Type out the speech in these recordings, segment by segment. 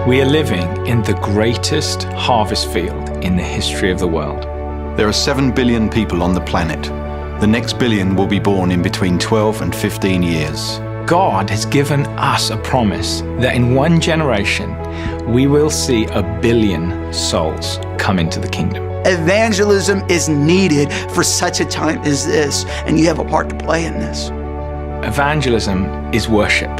We are living in the greatest harvest field in the history of the world. There are 7 billion people on the planet. The next billion will be born in between 12 and 15 years. God has given us a promise that in one generation, we will see 1 billion souls come into the kingdom. Evangelism is needed for such a time as this, and you have a part to play in this. Evangelism is worship.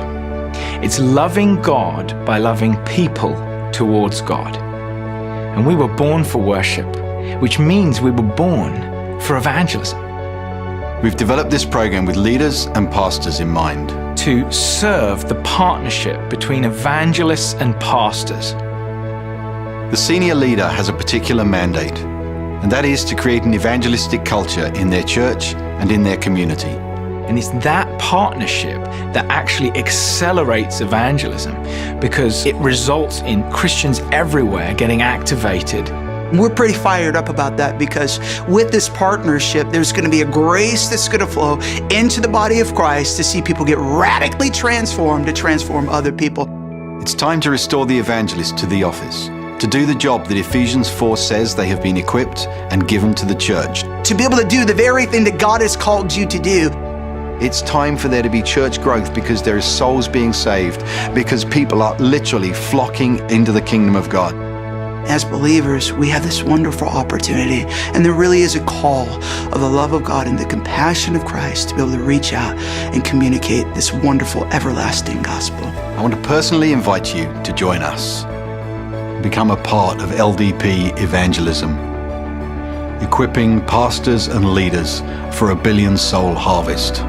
It's loving God by loving people towards God. And we were born for worship, which means we were born for evangelism. We've developed this program with leaders and pastors in mind. To serve the partnership between evangelists and pastors. The senior leader has a particular mandate, and that is to create an evangelistic culture in their church and in their community. And it's that partnership that actually accelerates evangelism because it results in Christians everywhere getting activated. We're pretty fired up about that because with this partnership, there's going to be a grace that's going to flow into the body of Christ to see people get radically transformed to transform other people. It's time to restore the evangelist to the office, to do the job that Ephesians 4 says they have been equipped and given to the church. To be able to do the very thing that God has called you to do. It's time for there to be church growth because there is souls being saved, because people are literally flocking into the kingdom of God. As believers, we have this wonderful opportunity, and there really is a call of the love of God and the compassion of Christ to be able to reach out and communicate this wonderful, everlasting gospel. I want to personally invite you to join us. Become a part of LDP Evangelism, equipping pastors and leaders for 1 billion soul harvest.